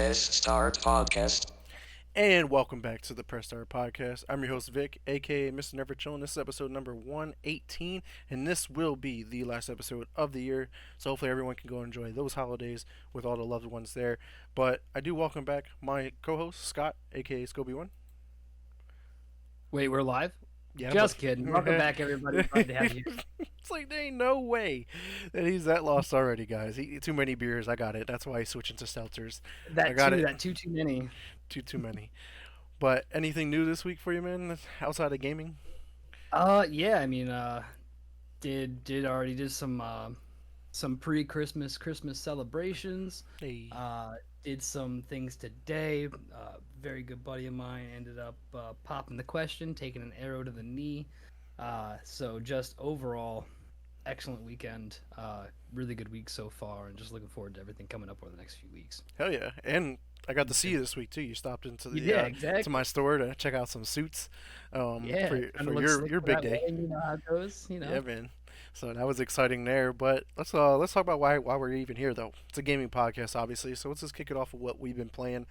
Press Start Podcast. And welcome back to the Press Start Podcast. I'm your host Vic, aka Mr. Never Chillin'. This is episode number 118, and this will be the last episode of the year. So hopefully everyone can go enjoy those holidays with all the loved ones there. But I do welcome back my co-host Scott, aka Scobie One. Wait, we're live? Yeah, but Just kidding. Welcome back, everybody. Glad to have you. it's like there ain't no way that he's that lost already, guys. Too many beers. I got it. That's why he's switching to seltzers. I got it. Too many. Too many. But anything new this week for you, man? Outside of gaming? Yeah. I mean, did some Christmas celebrations. Hey. Did some things today. Very good buddy of mine ended up popping the question, taking an arrow to the knee. So just overall, excellent weekend. Really good week so far, and just looking forward to everything coming up over the next few weeks. Hell yeah! And I got to see you this week too. You stopped into the Yeah, exactly. to my store to check out some suits. Yeah, For your big day. You know how it goes. Yeah, man. So that was exciting there. But let's talk about why we're even here though. It's a gaming podcast, obviously. So let's just kick it off with what we've been playing.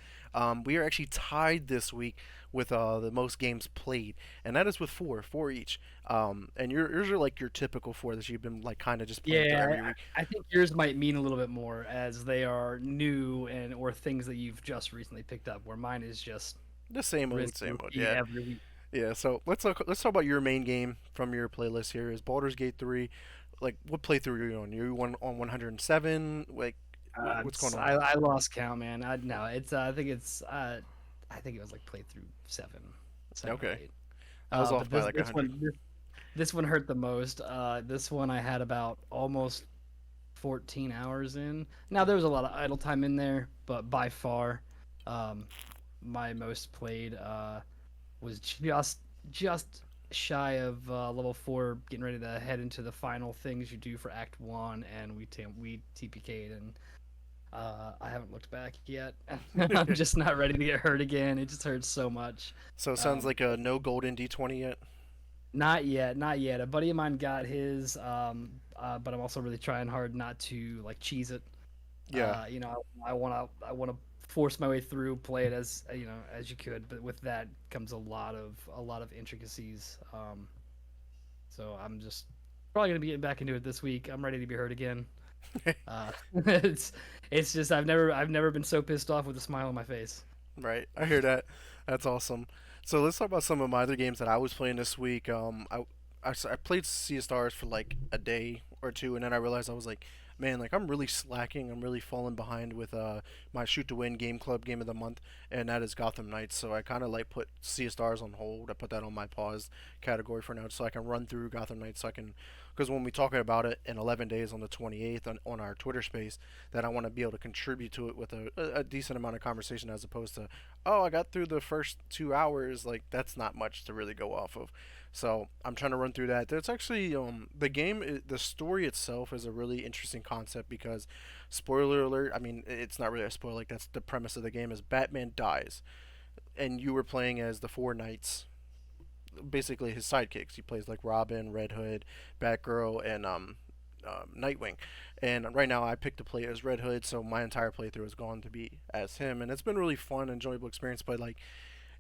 We are actually tied this week with the most games played, and that is with four each. And yours are like your typical four that you've been like kind of just playing through every Yeah, week. I think yours might mean a little bit more as they are new and or things that you've just recently picked up. Where mine is just The same old, rinse and same old. repeat Yeah. every week. Yeah, so let's talk about your main game from your playlist here. Is Baldur's Gate 3? Like, what playthrough are you on? You on 107? Like, what's going on? I lost count, man. No, it's I think it was like playthrough seven or Okay, eight. I was off But by this like this 100. one this one hurt the most. This one I had about almost 14 hours in. Now there was a lot of idle time in there, but by far, um, my most played was just shy of level 4, getting ready to head into the final things you do for Act 1, and we TPK'd, and I haven't looked back yet. I'm just not ready to get hurt again. It just hurts so much. So it sounds Um, like a no golden D20 yet. Not yet, not yet. A buddy of mine got his, but I'm also really trying hard not to like cheese it. Yeah, I want to force my way through, play it as as you could, but with that comes a lot of intricacies. So I'm just probably gonna be getting back into it this week. I'm ready to be hurt again. It's just I've never been so pissed off with a smile on my face. right. I hear that. That's awesome. So let's talk about some of my other games that I was playing this week. I played Sea of Stars for like a day or two, and then I realized I was like, man, like I'm really slacking. I'm really falling behind with my shoot to win game club game of the month, and that is Gotham Knights. So I kind of like put Sea of Stars on hold. I put that on my pause category for now, so I can run through Gotham Knights. So I can, because when we talking about it in 11 days on the 28th on our Twitter space, that I want to be able to contribute to it with a decent amount of conversation as opposed to, oh, I got through the first 2 hours. Like that's not much to really go off of. So I'm trying to run through that. There's actually the story itself is a really interesting concept because, spoiler alert. I mean, it's not really a spoiler. Like that's the premise of the game is Batman dies, and you were playing as the four knights, basically his sidekicks. He plays like Robin, Red Hood, Batgirl, and Nightwing. And right now I picked to play as Red Hood, so my entire playthrough is going to be as him, and it's been really fun, enjoyable experience. But like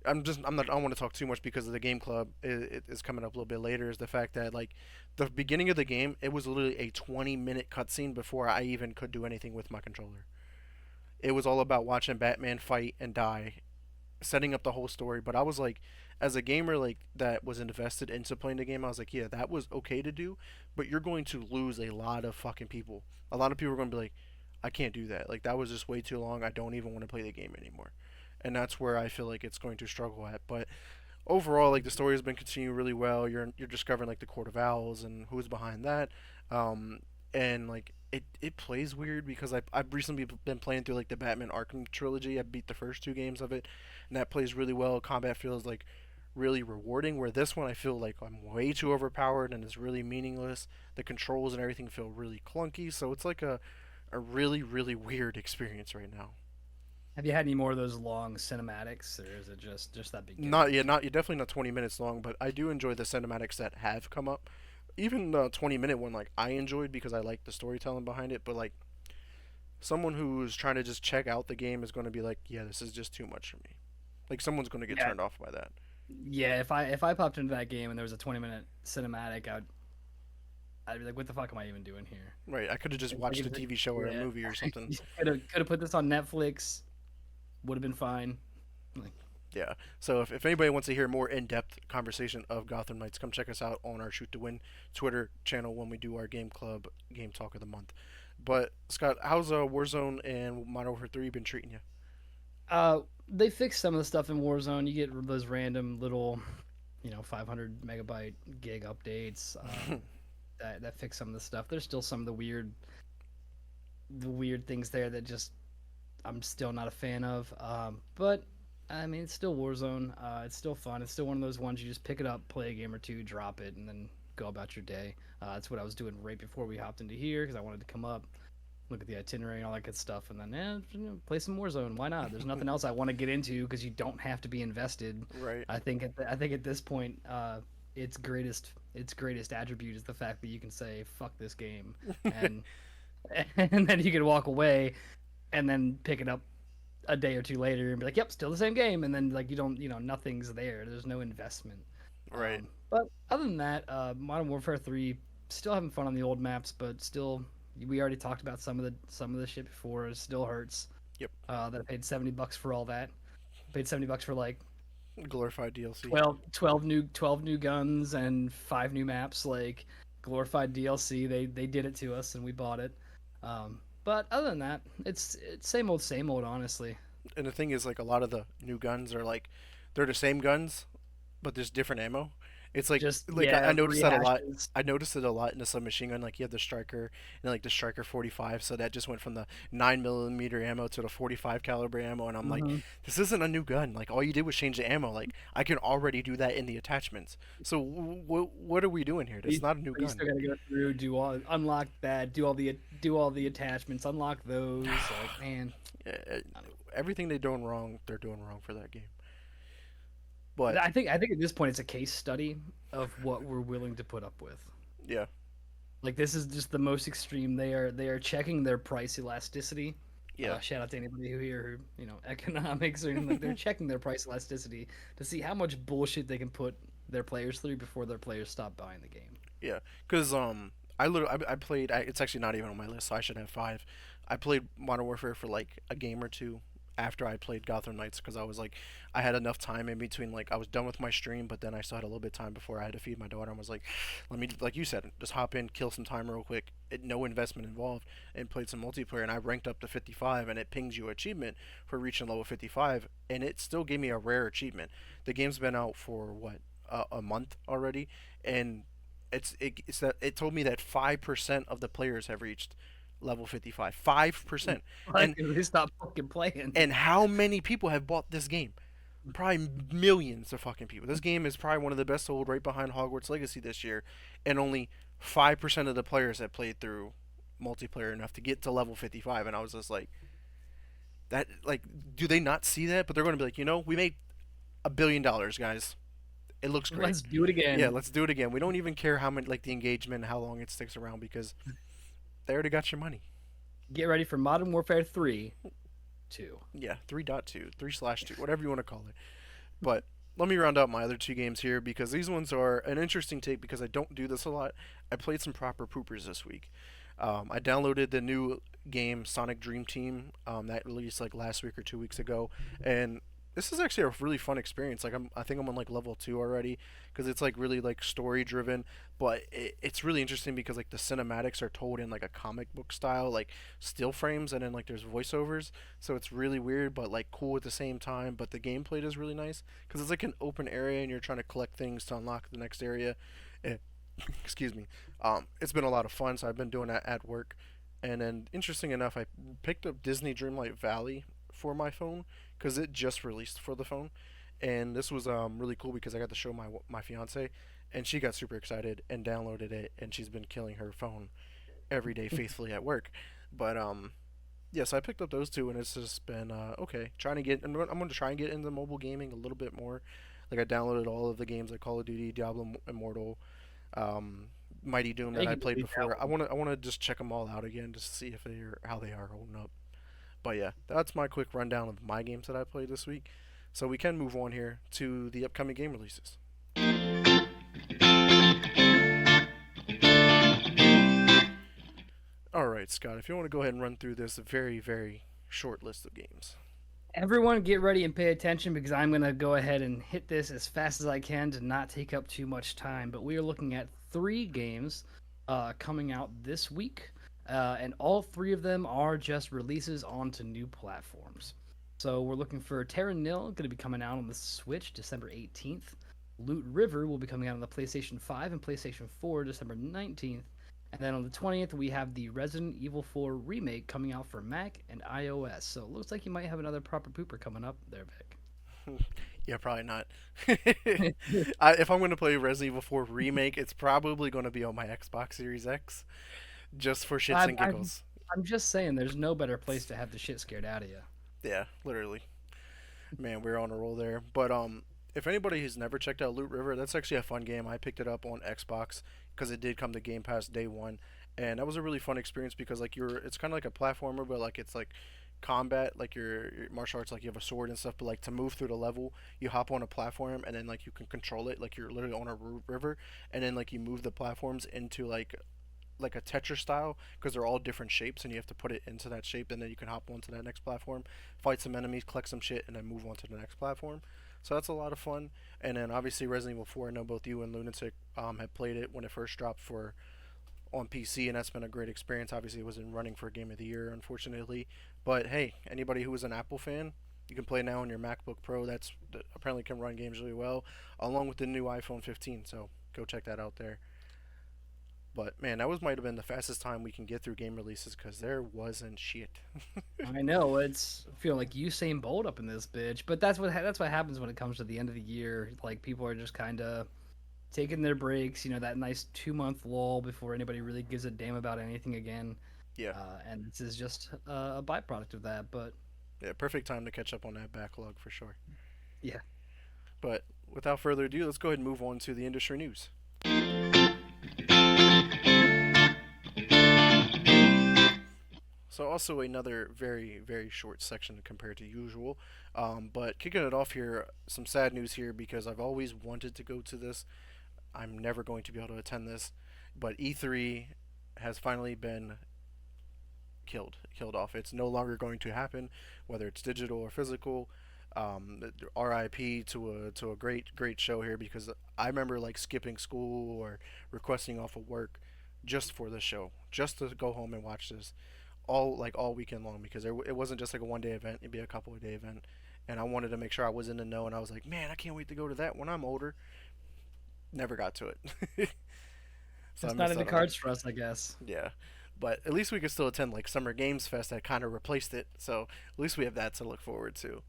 I'm not. I don't want to talk too much because of the game club is coming up a little bit later. Is the fact that like the beginning of the game, it was literally a 20-minute cutscene before I even could do anything with my controller. It was all about watching Batman fight and die, setting up the whole story. But I was like, as a gamer like that was invested into playing the game, I was like, yeah, that was okay to do, but you're going to lose a lot of fucking people. A lot of people are going to be like, I can't do that. Like that was just way too long. I don't even want to play the game anymore, and that's where I feel like it's going to struggle at. But overall, like the story has been continuing really well. You're discovering like the Court of Owls and who's behind that, um, and like it plays weird because I've recently been playing through like the Batman Arkham trilogy. I beat the first two games of it, and that plays really well. Combat feels like really rewarding. Where this one I feel like I'm way too overpowered and it's really meaningless. The controls and everything feel really clunky, so it's like a really weird experience right now. Have you had any more of those long cinematics, or is it just that beginning? Not yeah, not you're definitely not 20 minutes long, but I do enjoy the cinematics that have come up. Even the 20-minute one, like I enjoyed because I like the storytelling behind it. But like Someone who's trying to just check out the game is going to be like, yeah, this is just too much for me. Like someone's going to get Yeah, turned off by that. yeah. If I popped into that game and there was a 20-minute cinematic, I'd be like, what the fuck am I even doing here? Right? I could have just It's like, watched a TV show or a yeah, movie or something. could have put this on Netflix. Would have been fine. Like, Yeah. So if anybody wants to hear more in-depth conversation of Gotham Knights, come check us out on our Shoot to Win Twitter channel when we do our game club game talk of the month. But Scott, how's Warzone and Modern Warfare 3 been treating you? they fixed some of the stuff in Warzone. You get those random little, 500 megabyte gig updates. That fix some of the stuff. There's still some of the weird things there that just I'm still not a fan of. But I mean, it's still Warzone. It's still fun. It's still one of those ones you just pick it up, play a game or two, drop it, and then go about your day. That's what I was doing right before we hopped into here because I wanted to come up, look at the itinerary and all that good stuff, and then play some Warzone. Why not? There's nothing else I want to get into because you don't have to be invested. Right. I think at this point, its greatest attribute is the fact that you can say fuck this game, and and then you can walk away, and then pick it up a day or two later and be like, yep, still the same game, and then like you don't, nothing's there. There's no investment. Right. But other than that, Modern Warfare 3 still having fun on the old maps, but still we already talked about some of the shit before. It still hurts. Yep. That I paid $70 for all that. Paid $70 for like Glorified DLC. 12 new guns and 5 new maps, like glorified DLC. They did it to us and we bought it. But other than that, it's same old, honestly. And the thing is, like, a lot of the new guns are like, they're the same guns, but there's different ammo. It's Just like I yeah, noticed that a lot. rehashes. I noticed it a lot in the submachine gun. Like you have the striker and like the striker 45, so that just went from the 9 millimeter ammo to the 45 caliber ammo, and I'm like, Hmm. this isn't a new gun. Like all you did was change the ammo. Like I can already do that in the attachments. So what are we doing here? That's not a new You gun. still gotta go through, unlock that, do all the attachments, unlock those. Like, man, Yeah, I don't everything they're doing wrong for that game. But I think at this point it's a case study of what we're willing to put up with. yeah, Like this is just the most extreme. They are checking their price elasticity. yeah, Shout out to anybody who here who economics or anything like they're checking their price elasticity to see how much bullshit they can put their players through before their players stop buying the game. yeah. Because I played. It's actually not even on my list, so I should have five. I played Modern Warfare for like a game or two after I played Gotham Knights because I was like, I had enough time in between. Like I was done with my stream, but then I still had a little bit of time before I had to feed my daughter. I was like, let me, like you said, just hop in, kill some time real quick. No investment involved, and played some multiplayer. And I ranked up to 55, and it pings you achievement for reaching level 55, and it still gave me a rare achievement. The game's been out for what, a month already, and it's that it told me that 5% of the players have reached level 55. 5%. Like, And they stop fucking playing. how many people have bought this game? Probably millions of fucking people. This game is probably one of the best sold, right behind Hogwarts Legacy this year, and only 5% of the players have played through multiplayer enough to get to level 55. And I was just like, that, like, do they not see that? But they're going to be like, we made $1 billion, guys. It looks great. Let's do it Yeah, again. let's do it again. We don't even care how many, like, the engagement, how long it sticks around, because they already got your money. Get ready for Modern Warfare 3, 2. Yeah, 3.2, 3/2, whatever you want to call it. But let me round out my other two games here because these ones are an interesting take because I don't do this a lot. I played some proper poopers this week. I downloaded the new game Sonic Dream Team that released like last week or 2 weeks ago, and this is actually a really fun experience. Like I think I'm on like level 2 already because it's like really like story driven, but it's really interesting because like the cinematics are told in like a comic book style, like still frames, and then like there's voiceovers. So it's really weird, but like cool at the same time. But the gameplay is really nice because it's like an open area and you're trying to collect things to unlock the next area. And, excuse me. It's been a lot of fun, so I've been doing that at work. And then, interesting enough, I picked up Disney Dreamlight Valley for my phone because it just released for the phone, and this was really cool because I got to show my fiance, and she got super excited and downloaded it, and she's been killing her phone every day faithfully at work. But yeah, so I picked up those two, and it's just been okay. Trying to get, I'm going to try and get into mobile gaming a little bit more. Like I downloaded all of the games like Call of Duty, Diablo Immortal, um, Mighty Doom You that I can played delete that before. I one. wanna I wanna just check them all out again just to see if they are how they are holding up. But yeah, that's my quick rundown of my games that I played this week. So we can move on here to the upcoming game releases. All right, Scott, if you want to go ahead and run through this very short list of games. Everyone get ready and pay attention because I'm going to go ahead and hit this as fast as I can to not take up too much time. But we are looking at three games coming out this week, and all three of them are just releases onto new platforms. So we're looking for Terra Nil, going to be coming out on the Switch December 18th. Loot River will be coming out on the PlayStation 5 and PlayStation 4 December 19th. And then on the 20th, we have the Resident Evil 4 remake coming out for Mac and iOS. So it looks like you might have another proper pooper coming up there, Yeah, probably not. Vic. If I'm going to play Resident Evil 4 remake, it's probably going to be on my Xbox Series X, just for shits I'm, and I'm, giggles. I'm just saying, there's no better place to have the shit scared out of you. Yeah, literally. Man, we're on a roll there. But if anybody has never checked out Loot River, that's actually a fun game. I picked it up on Xbox because it did come to Game Pass day one, and that was a really fun experience because like it's kind of like a platformer, but like it's like combat, like your martial arts, like you have a sword and stuff. But like to move through the level, you hop on a platform and then like you can control it, like you're literally on a river, and then like you move the platforms into like a Tetris style because they're all different shapes and you have to put it into that shape and then you can hop onto that next platform, fight some enemies, collect some shit, and then move on to the next platform. So that's a lot of fun. And then obviously Resident Evil 4. I know both you and Lunatic had played it when it first dropped for on PC, and that's been a great experience. Obviously, it wasn't running for Game of the Year, unfortunately. But hey, anybody who is an Apple fan, you can play now on your MacBook Pro. That's apparently can run games really well, along with the new iPhone 15. So go check that out there. But man, that was might have been the fastest time we can get through game releases because there wasn't shit. I know it's I feel like Usain Bolt up in this bitch, but that's what happens when it comes to the end of the year. Like people are just kind of taking their breaks. That nice 2 month lull before anybody really gives a damn about anything again. Yeah, And this is just a byproduct of that. But yeah, perfect time to catch up on that backlog for sure. yeah, But without further ado, let's go ahead and move on to the industry news. So also another very short section compared to usual, but kicking it off here, some sad news here because I've always wanted to go to this. I'm never going to be able to attend this, but E3 has finally been killed off. It's no longer going to happen, whether it's digital or physical. RIP to a great show here because I remember like skipping school or requesting off of work just for this show, just to go home and watch this all weekend long because it wasn't just like a 1 day event; it'd be a couple of day event, and I wanted to make sure I was in the know. And I was like, man, I can't wait to go to that when I'm older. Never got to it, so I it's not missed in the out on that. cards for us, I guess. Yeah, but at least we could still attend like Summer Games Fest that kind of replaced it. So at least we have that to look forward to.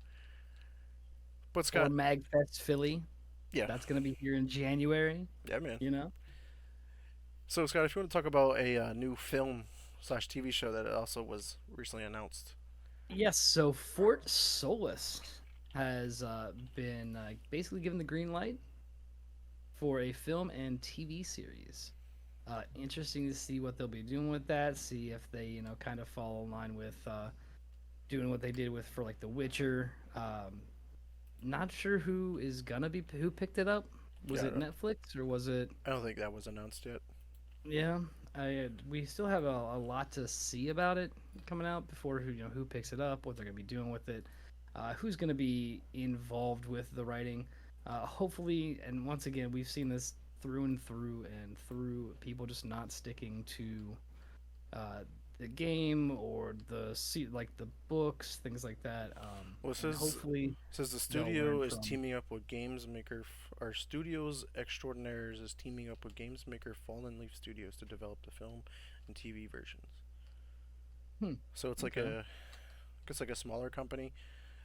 But Or Scott, Magfest Philly. yeah, That's gonna be here in January. yeah, man. You know. So Scott, if you want to talk about a new film slash TV show that also was recently announced. Yes. So Fort Solis has been basically given the green light for a film and TV series. Interesting to see what they'll be doing with that. See if they, kind of fall in line with doing what they did with for like The Witcher. Not sure who picked it up. Was Yeah, it Netflix or was it? I don't think that was announced yet. Yeah, we still have a lot to see about it coming out before who picks it up, what they're gonna be doing with it, who's gonna be involved with the writing. Hopefully, and once again, we've seen this through people just not sticking to uh, the game or like the books, things like that. Well, And hopefully says the they'll studio learn is from. teaming up with Games Maker. Our studios extraordinaires is teaming up with Games Maker Fallen Leaf Studios to develop the film and TV versions. Hmm, So okay. it's like a smaller company.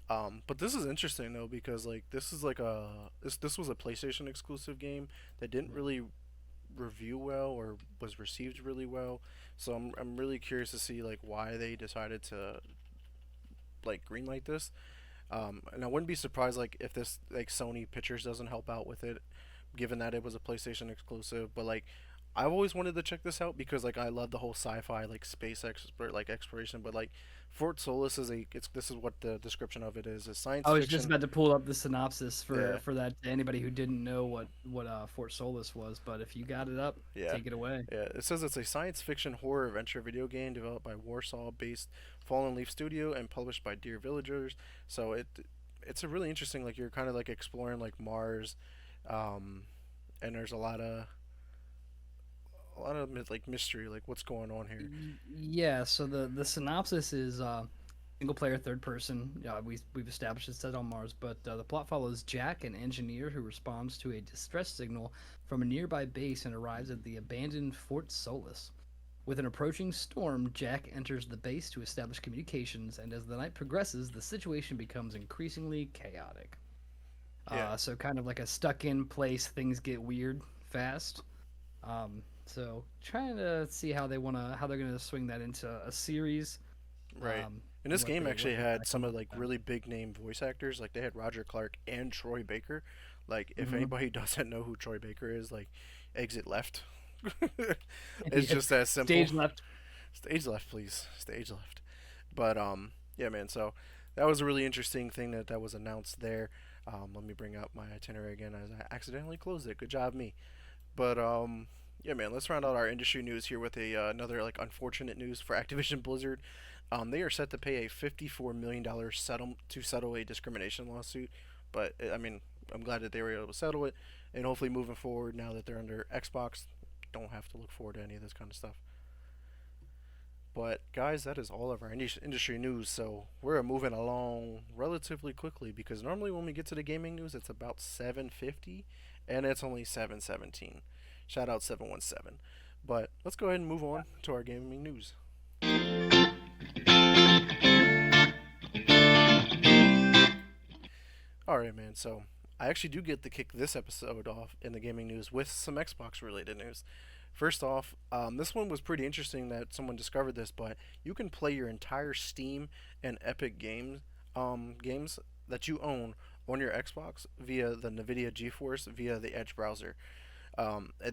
But this is interesting though because like this is like this was a PlayStation exclusive game that didn't Yeah. really review well or was received really well. So I'm really curious to see like why they decided to like greenlight this. And I wouldn't be surprised like if this like Sony Pictures doesn't help out with it, given that it was a PlayStation exclusive. But like I've always wanted to check this out because like I love the whole sci-fi like space expert like exploration, but like Fort Solis is a it's this is what the description of it is a science I was just fiction. about to pull up the synopsis Yeah, for that to anybody who didn't know what Fort Solis was, but if you got it up, yeah, take it away. yeah. It says it's a science fiction horror adventure video game developed by Warsaw-based Fallen Leaf Studio and published by Dear Villagers. So it's a really interesting like you're kind of like exploring like Mars, um, and there's a lot of like mystery like what's going on here. Yeah, so the synopsis is single player third person. We've established it's set on Mars, but the plot follows Jack, an engineer who responds to a distress signal from a nearby base and arrives at the abandoned Fort Solis. With an approaching storm, Jack enters the base to establish communications, and as the night progresses, the situation becomes increasingly chaotic. Yeah, So kind of like a stuck in place, things get weird fast. So trying to see how they're gonna swing that into a series, right. And and this game what actually they kind had of come some up of like with that. really big name voice actors. Like they had Roger Clark and Troy Baker. Like if Hmm. anybody doesn't know who Troy Baker is, like exit left. It's Yeah, just that simple. stage left. Stage left, please. Stage left. But yeah, man. So that was a really interesting thing that was announced there. Let me bring up my itinerary again as I accidentally closed it. Good job, me. But yeah, man. Let's round out our industry news here with a another like unfortunate news for Activision Blizzard. They are set to pay a $54 million to settle a discrimination lawsuit. But I mean, I'm glad that they were able to settle it, and hopefully moving forward, now that they're under Xbox, don't have to look forward to any of this kind of stuff. But guys, that is all of our industry news. So we're moving along relatively quickly because normally when we get to the gaming news, it's about 7:50, and it's only 7:17. Shout out 717. But let's go ahead and move on to our gaming news. All right, man. So I actually do get to kick this episode off in the gaming news with some Xbox related news. First off, this one was pretty interesting that someone discovered this, but you can play your entire Steam and Epic games that you own on your Xbox via the NVIDIA GeForce via the Edge browser.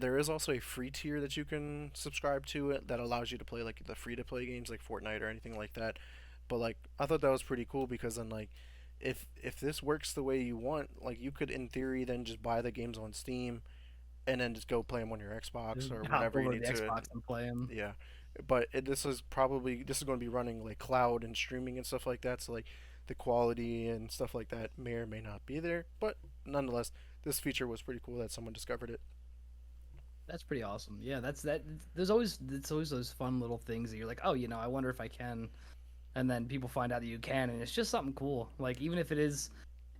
There is also a free tier that you can subscribe to it that allows you to play like the free to play games like Fortnite or anything like that. But like I thought that was pretty cool because then like if this works the way you want, like you could in theory then just buy the games on Steam and then just go play them on your Xbox Just or hop whenever you over to need the to. Xbox and play them. Yeah, but this is going to be running like cloud and streaming and stuff like that. So like the quality and stuff like that may or may not be there, but nonetheless, this feature was pretty cool that someone discovered it. That's pretty awesome. Yeah, that's that. There's always it's always those fun little things that you're like, oh, I wonder if I can, and then people find out that you can, and it's just something cool. Like even if it is,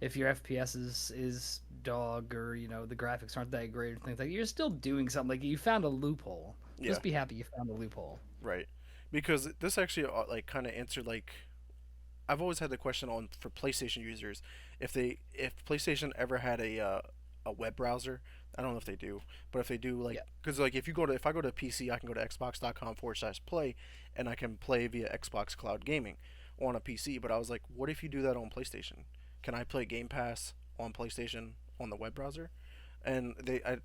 if your FPS is dog or the graphics aren't that great or things like, you're still doing something. Like you found a loophole. Yeah, Just be happy you found a loophole. right. Because this actually like kind of answered like I've always had the question on for PlayStation users if PlayStation ever had a web browser. I don't know if they do, but if they do, like, Yeah. because like if I go to PC, I can go to xbox.com/play, and I can play via Xbox Cloud Gaming on a PC. But I was like, what if you do that on PlayStation? Can I play Game Pass on PlayStation on the web browser? And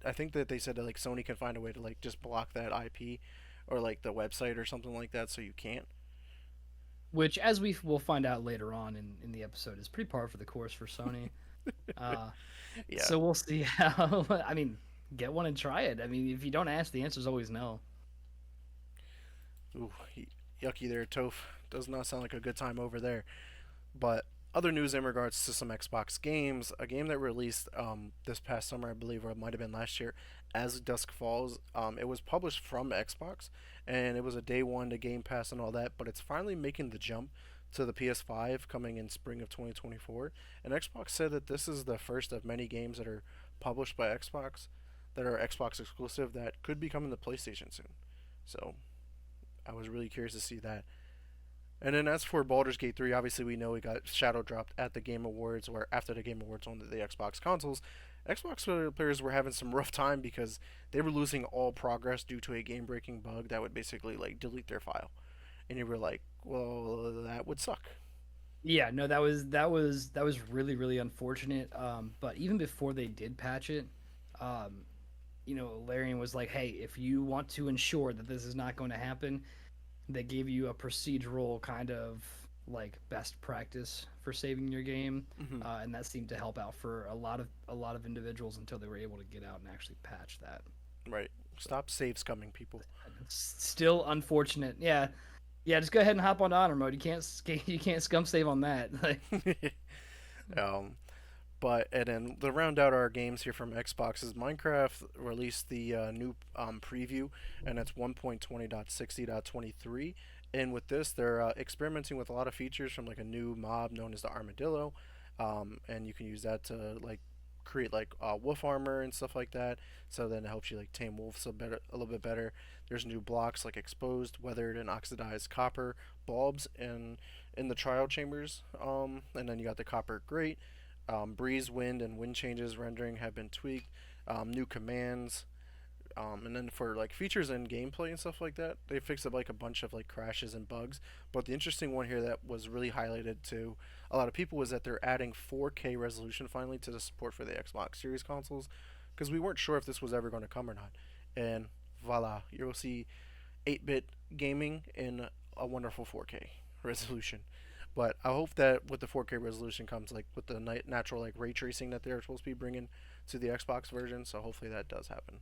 I think that they said that like Sony can find a way to like just block that IP or like the website or something like that, so you can't. Which, as we will find out later on in the episode, is pretty par for the course for Sony. Uh, Yeah. so we'll see how. I mean, get one and try it. I mean, if you don't ask, the answer is always no. Ooh, yucky there, Toph. Does not sound like a good time over there. But other news in regards to some Xbox games, a game that released this past summer, I believe, or it might have been last year, As Dusk Falls. It was published from Xbox, and it was a day one to Game Pass and all that, but it's finally making the jump to the PS5 coming in spring of 2024. And Xbox said that this is the first of many games that are published by Xbox that are Xbox exclusive that could be coming to PlayStation soon. So I was really curious to see that. And then as for Baldur's Gate 3, obviously we know it got shadow dropped at the Game Awards or after the Game Awards on the Xbox consoles. Xbox players were having some rough time because they were losing all progress due to a game-breaking bug that would basically like delete their file. And you were like, well, that would suck. Yeah, no, that was really really unfortunate. But even before they did patch it, um, Larian was like, hey, if you want to ensure that this is not going to happen, they gave you a procedural kind of like best practice for saving your game, Hmm. and that seemed to help out for a lot of individuals until they were able to get out and actually patch that. Right. So Stop save scumming people. still unfortunate. Yeah, yeah. Just go ahead and hop on honor mode. You can't scum save on that. Like, um, But and then to round out our games here from Xbox is Minecraft released the new preview, and it's 1.20.60.23. And with this, they're experimenting with a lot of features from like a new mob known as the Armadillo, and you can use that to like create like wolf armor and stuff like that. So then it helps you like tame wolves a little bit better. There's new blocks like exposed, weathered, and oxidized copper bulbs in the trial chambers. And then you got the copper grate, breeze, wind, and wind changes rendering have been tweaked. New commands, and then for like features and gameplay and stuff like that, they fixed up like a bunch of like crashes and bugs. But the interesting one here that was really highlighted to a lot of people was that they're adding 4K resolution finally to the support for the Xbox Series consoles, because we weren't sure if this was ever going to come or not. And voila, you'll see 8-bit gaming in a wonderful 4K resolution. But I hope that with the 4K resolution comes like with the natural like ray tracing that they're supposed to be bringing to the Xbox version. So hopefully that does happen.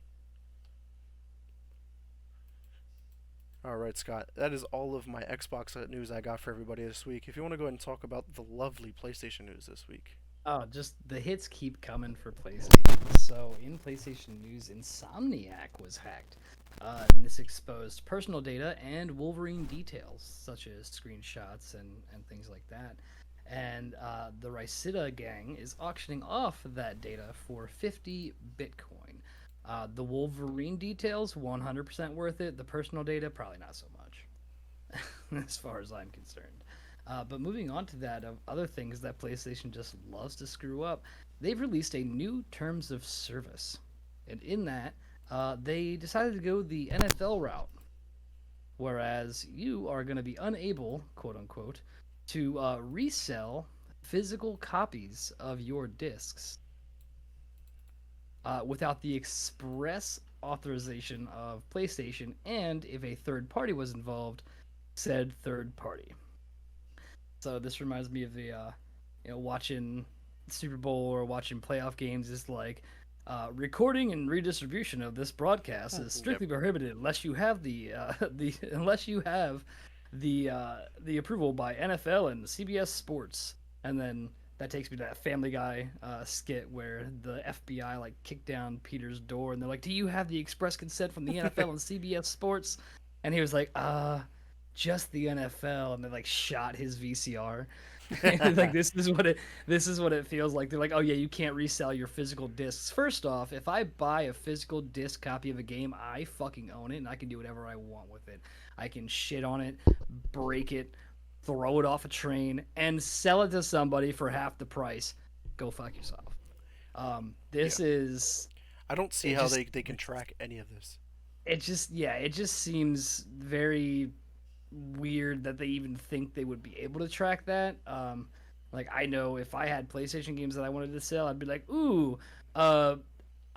All right, Scott. That is all of my Xbox news I got for everybody this week. If you want to go ahead and talk about the lovely PlayStation news this week. oh, just the hits keep coming for PlayStation. So in PlayStation news, Insomniac was hacked. And this exposed personal data and Wolverine details, such as screenshots and things like that. And the Ricida gang is auctioning off that data for 50 Bitcoin. The Wolverine details, 100% worth it. The personal data, probably not so much, as far as I'm concerned. But moving on to that, of other things that PlayStation just loves to screw up, they've released a new terms of service. And in that, they decided to go the NFL route, whereas you are going to be unable, quote unquote, to resell physical copies of your discs without the express authorization of PlayStation, and if a third party was involved, said third party. So this reminds me of the, watching Super Bowl or watching playoff games is like, recording and redistribution of this broadcast is Yep. strictly prohibited unless you have the unless you have the approval by NFL and CBS Sports. And then that takes me to that Family Guy skit where the FBI like kicked down Peter's door and they're like, "Do you have the express consent from the NFL and CBS Sports?" And he was like, just the NFL," and they like shot his VCR. Like this is what it feels like. They're like, "Oh yeah, you can't resell your physical discs." First off, if I buy a physical disc copy of a game, I fucking own it and I can do whatever I want with it. I can shit on it, break it, throw it off a train, and sell it to somebody for half the price. Go fuck yourself. Yeah. This is I don't see it how just they can track any of this. it just seems very weird that they even think they would be able to track that. Like I know if I had PlayStation games that I wanted to sell, I'd be like, ooh, uh,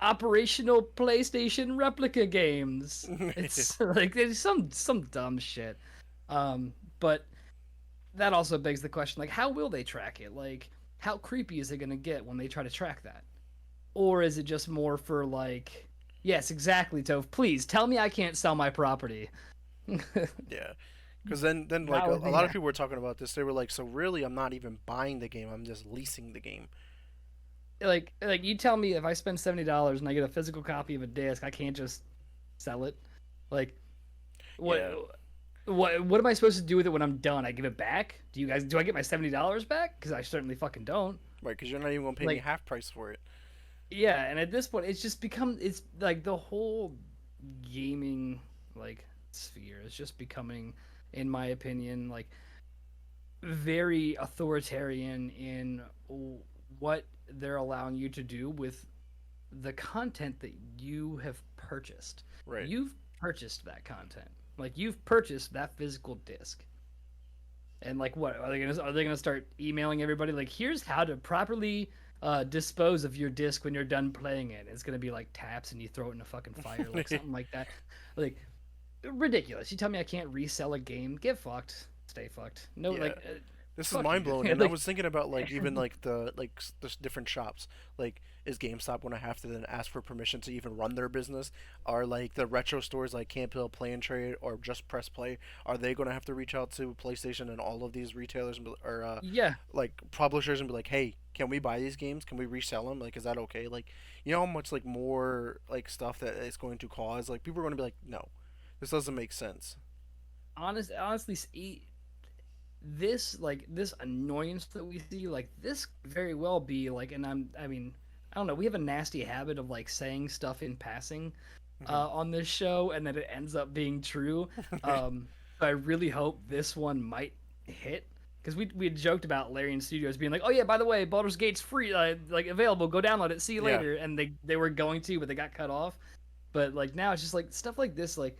operational PlayStation replica games. It's like there's some dumb shit. But that also begs the question, like, how will they track it? Like, how creepy is it gonna get when they try to track that? Or is it just more for like, yes, exactly, Toph. Please tell me I can't sell my property. Yeah. Because then like Not with a the lot of people were talking about this. They were like, so really, I'm not even buying the game. I'm just leasing the game. like you tell me if I spend $70 and I get a physical copy of a disc, I can't just sell it. Like what Yeah. what am I supposed to do with it when I'm done? I give it back? Do I get my $70 back? Because I certainly fucking don't. Right. Because you're not even gonna pay me Like half price for it. yeah, and at this point it's like the whole gaming like sphere is just becoming, in my opinion, like very authoritarian in what they're allowing you to do with the content that you have purchased. Right. You've purchased that content. Like you've purchased that physical disc. And like what are they gonna start emailing everybody like here's how to properly dispose of your disc when you're done playing it. It's gonna be like taps and you throw it in a fucking fire, like something like that. Like ridiculous. You tell me I can't resell a game? Get fucked. Stay fucked. No, Yeah. like This is fuck mind you. blowing, and I Like was thinking about like even like the different shops. Like, is GameStop gonna have to then ask for permission to even run their business? Are like the retro stores like Campbell Play and Trade or Just Press Play? Are they gonna have to reach out to PlayStation and all of these retailers and or yeah, like publishers and be like, hey, can we buy these games? Can we resell them? Like, is that okay? Like, you know how much like more like stuff that it's going to cause? Like, people are gonna be like, no, this doesn't make sense. honestly, this like this annoyance that we see, like this could very well be like, and I mean, I don't know. We have a nasty habit of like saying stuff in passing on this show, and then it ends up being true. So I really hope this one might hit. Because we had joked about Larian Studios being like, oh yeah, by the way, Baldur's Gate's free, like available. Go download it. See you Yeah. later. And they were going to, but they got cut off. But like now, it's just like stuff like this. Like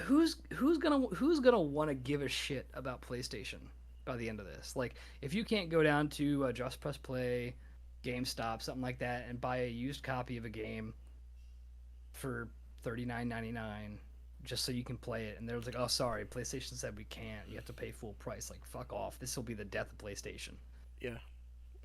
who's gonna want to give a shit about PlayStation by the end of this? Like if you can't go down to Just Press Play, GameStop, something like that, and buy a used copy of a game for $39.99 just so you can play it, and they're like, oh sorry, PlayStation said we can't. You have to pay full price. Like fuck off. This will be the death of PlayStation. Yeah,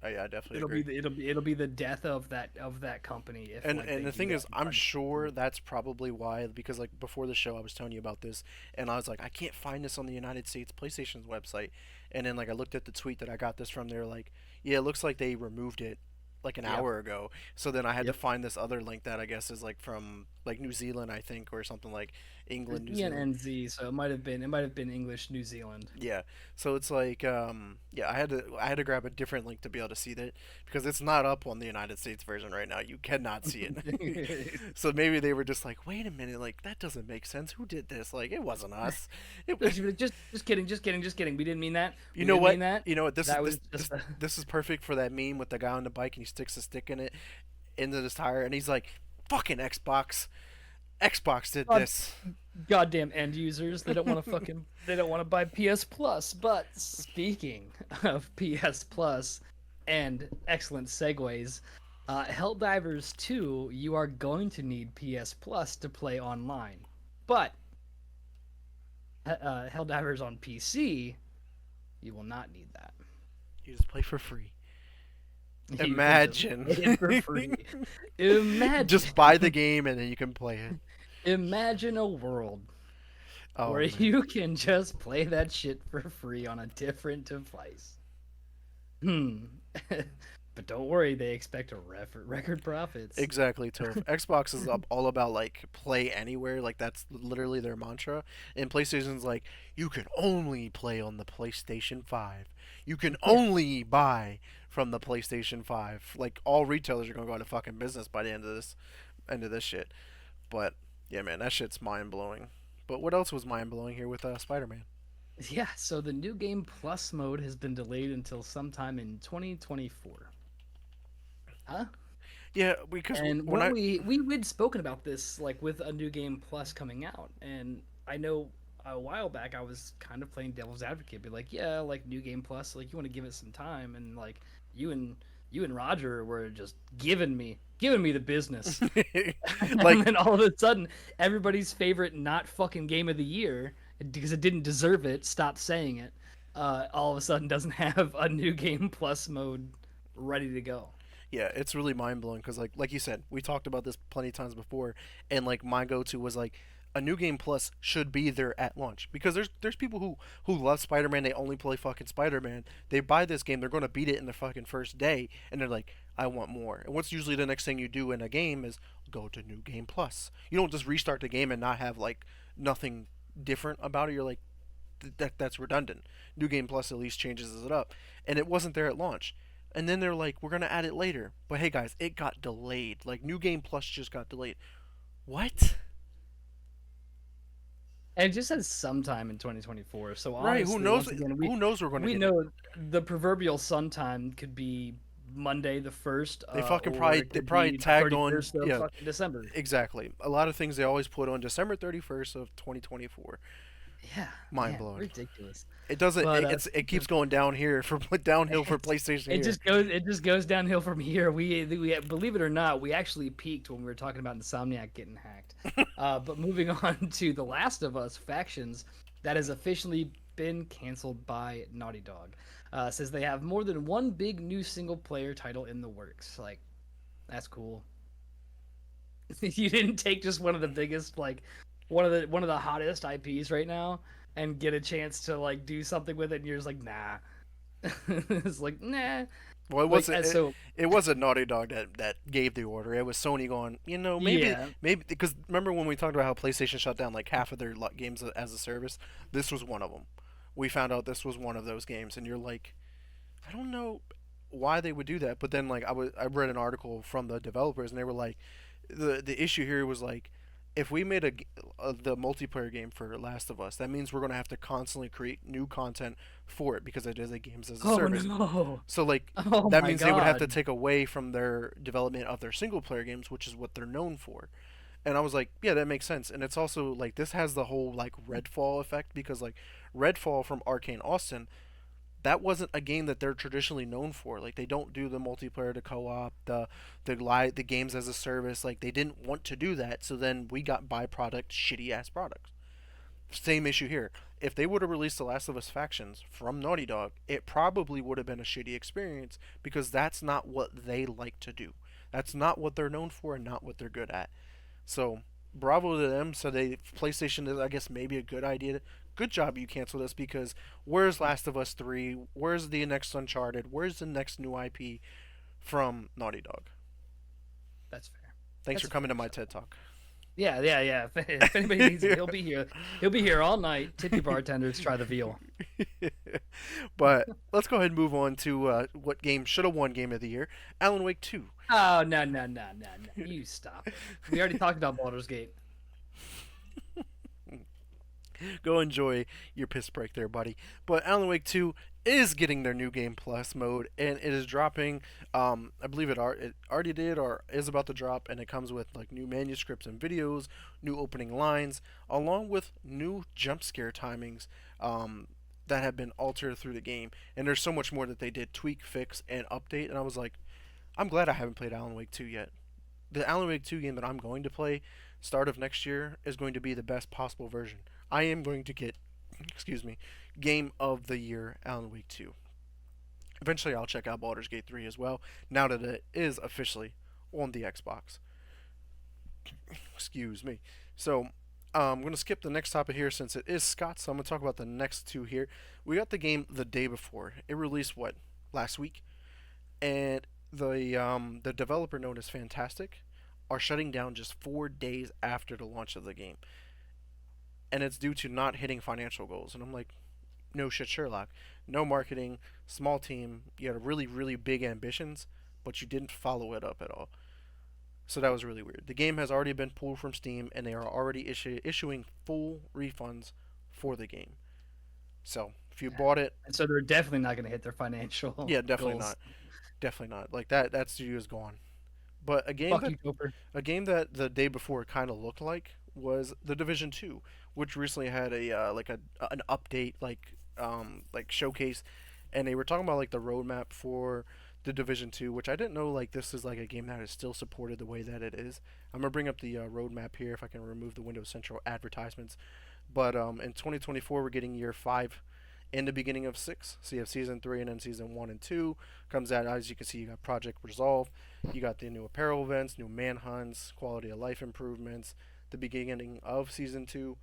I definitely It'll agree. be it'll be the death of that company if And like and they the do thing that is, and I'm try to. sure that's probably why. Because like before the show, I was telling you about this, and I was like, I can't find this on the United States PlayStation's website. And then like I looked at the tweet that I got this from. They're like, yeah, it looks like they removed it like an Yep. hour ago. So then I had to Yep. find this other link that I guess is like from like New Zealand, I think, or something like England, New Zealand. ENNZ, so it might have been English New Zealand. Yeah. So it's like yeah, I had to grab a different link to be able to see that because it's not up on the United States version right now. You cannot see it. So maybe they were just like, "Wait a minute, like that doesn't make sense. Who did this? Like it wasn't us." It was Just kidding, just kidding, just kidding. We didn't mean that. You We know didn't what? mean that. You know what? That was just This is perfect for that meme with the guy on the bike and he sticks a stick in it into this tire and he's like, "Fucking Xbox. Xbox did God, this." goddamn end users. They don't want to buy PS Plus. But speaking of PS Plus and excellent segues, Helldivers 2, you are going to need PS Plus to play online. But Helldivers on PC, you will not need that. You just play for free. You can just Imagine. play it for free. Imagine, Just buy the game and then you can play it. imagine a world Oh, where man. you can just play that shit for free on a different device. Hmm. But don't worry, they expect a record profits. Exactly, Toph. Xbox is all about like play anywhere, like that's literally their mantra. And PlayStation's like, you can only play on the PlayStation 5. You can Yeah. only buy from the PlayStation 5. Like all retailers are gonna go out of fucking business by the end of this shit. But yeah, man, that shit's mind blowing. But what else was mind blowing here with Spider-Man? Yeah, so the new game plus mode has been delayed until sometime in 2024. Huh? Yeah, because And when when I we'd spoken about this like with a new game plus coming out, and I know a while back I was kind of playing devil's advocate, be like, yeah, like new game plus, like you want to give it some time, and like you and you and Roger were just giving me the business, and like then all of a sudden everybody's favorite not fucking game of the year because it didn't deserve it stopped saying it. All of a sudden doesn't have a new game plus mode ready to go. yeah, it's really mind blowing because like you said, we talked about this plenty of times before, and like my go to was like a new game plus should be there at launch because there's people who love Spider Man. They only play fucking Spider Man. They buy this game, they're gonna beat it in the fucking first day, and they're like, I want more. And what's usually the next thing you do in a game is go to new game plus. You don't just restart the game and not have like nothing different about it. You're like that's redundant. New Game Plus at least changes it up, and it wasn't there at launch. And then they're like, we're gonna add it later. But hey guys, it got delayed. Like New Game Plus just got delayed. What? And it just says sometime in 2024. So Right? Who honestly, knows? once again, Who knows we're gonna we get it? know the proverbial sometime could be Monday the 1st, They fucking or probably it they could probably be the tagged on 31st of yeah fucking December. exactly. A lot of things they always put on December 31st of 2024. Yeah, Mind man, blowing. ridiculous. It doesn't. But It keeps going down here for downhill for it's, PlayStation it here. just goes downhill from here. We believe it or not, we actually peaked when we were talking about Insomniac getting hacked. But moving on to The Last of Us factions, that has officially been canceled by Naughty Dog. Says they have more than one big new single player title in the works. Like, that's cool. You didn't take just one of the biggest, like one of the hottest IPs right now and get a chance to like do something with it, and you're just like, nah. It's like, nah. Well, Like, so it wasn't Naughty Dog that gave the order. It was Sony going, yeah. maybe because remember when we talked about how PlayStation shut down like half of their games as a service? This was one of them. We found out this was one of those games, and you're like, I don't know why they would do that. But then like I read an article from the developers, and they were like, the issue here was like, if we made the multiplayer game for Last of Us, that means we're going to have to constantly create new content for it because it is a games as a Oh service. no. So like Oh that my means they would have to god. take away from their development of their single player games, which is what they're known for. And I was like, yeah, that makes sense. And it's also like this has the whole like Redfall effect because like Redfall from Arcane Austin, that wasn't a game that they're traditionally known for. Like they don't do the multiplayer to co-op, the games as a service. Like they didn't want to do that. So then we got byproduct shitty ass products. Same issue here. If they would have released The Last of Us Factions from Naughty Dog, it probably would have been a shitty experience because that's not what they like to do. That's not what they're known for and not what they're good at. So, bravo to them. So they PlayStation is, I guess, maybe a good idea. Good job you canceled us because where's Last of Us 3? Where's the next Uncharted? Where's the next new IP from Naughty Dog? That's fair. Thanks That's for a fair coming to my assessment. TED Talk. Yeah, yeah, yeah. If anybody needs it, he'll be here. He'll be here all night. Tip your bartenders, try the veal. But let's go ahead and move on to what game should have won Game of the Year, Alan Wake 2. Oh no, no, no, no, no. You stop it. We already talked about Baldur's Gate. Go enjoy your piss break there, buddy. But Alan Wake 2 is getting their new game plus mode, and it is dropping. I believe it already did or is about to drop, and it comes with like new manuscripts and videos, new opening lines, along with new jump scare timings. That have been altered through the game, and there's so much more that they did tweak, fix, and update. And I was like, I'm glad I haven't played Alan Wake 2 yet. The Alan Wake 2 game that I'm going to play start of next year is going to be the best possible version. I am going to get, excuse me, Game of the Year Alan Wake 2. Eventually, I'll check out Baldur's Gate 3 as well, now that it is officially on the Xbox. Excuse me. So, I'm going to skip the next topic here since it is Scott, so I'm going to talk about the next two here. We got the game the day before. It released, what, last week? And the developer known as Fantastic are shutting down just 4 days after the launch of the game, and it's due to not hitting financial goals. And I'm like, no shit, Sherlock. No marketing, small team. You had really big ambitions, but you didn't follow it up at all. So that was really weird. The game has already been pulled from Steam, and they are already issuing full refunds for the game. So if you bought it, And so they're definitely not going to hit their financial yeah, definitely goals. not. Definitely not. Like that. That studio is gone. But Fuck you, Cooper. a game that the day before kind of looked like was the Division 2, which recently had a like a an update like showcase, and they were talking about like the roadmap for the Division 2, which I didn't know like this is like a game that is still supported the way that it is. I'm gonna bring up the roadmap here if I can remove the Windows Central advertisements. But in 2024 we're getting year 5 in the beginning of 6. So you have season 3 and then season 1 and 2 comes out. As you can see, you got Project Resolve, you got the new apparel events, new manhunts, quality of life improvements, the beginning of season 2.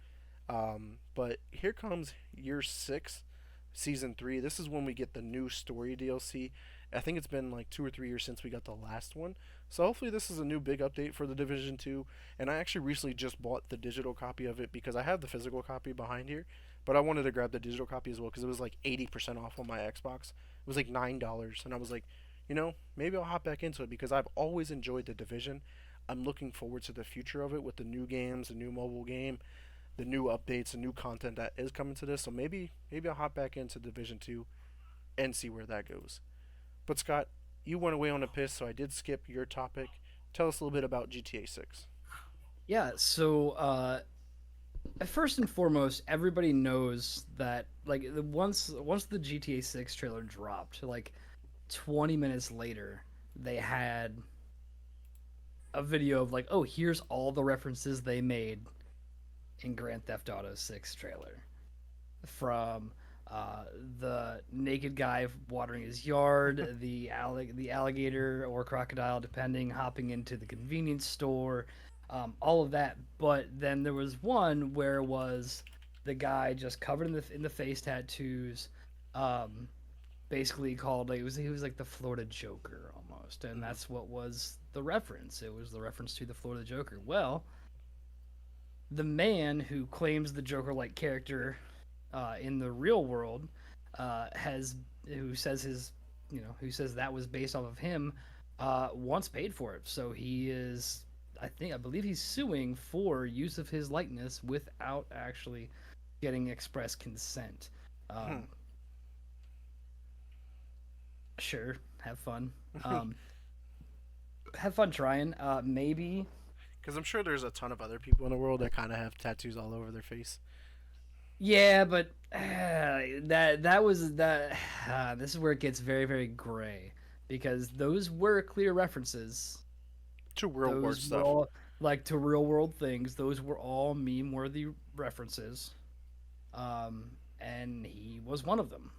But here comes year 6, season 3. This is when we get the new story DLC. I think it's been like 2 or 3 years since we got the last one. So hopefully this is a new big update for the Division 2. And I actually recently just bought the digital copy of it because I have the physical copy behind here. But I wanted to grab the digital copy as well because it was like 80% off on my Xbox. It was like $9. And I was like, maybe I'll hop back into it because I've always enjoyed the Division. I'm looking forward to the future of it with the new games, the new mobile game, the new updates, the new content that is coming to this. So maybe I'll hop back into Division 2 and see where that goes. But Scott, you went away on a piss, so I did skip your topic. Tell us a little bit about GTA 6. Yeah, so First and foremost, everybody knows that once the GTA 6 trailer dropped, like 20 minutes later, they had a video of like, oh, here's all the references they made in Grand Theft Auto 6 trailer. From uh, the naked guy watering his yard, the alligator or crocodile, depending, hopping into the convenience store, all of that. But then there was one where it was the guy just covered in the face tattoos, um, basically called like he was like the Florida Joker almost, and Hmm. that's what was the reference. It was the reference to the Florida Joker. Well, the man who claims the Joker like character in the real world has who says his who says that was based off of him once paid for it. So he is I believe he's suing for use of his likeness without actually getting express consent. Hmm. Um, sure, have fun. Um, have fun trying. Maybe. Because I'm sure there's a ton of other people in the world that kind of have tattoos all over their face. Yeah, but that was that. This is where it gets very very gray because those were clear references. To real world Those were stuff. all like to real world things. Those were all meme worthy references. Um, and he was one of them.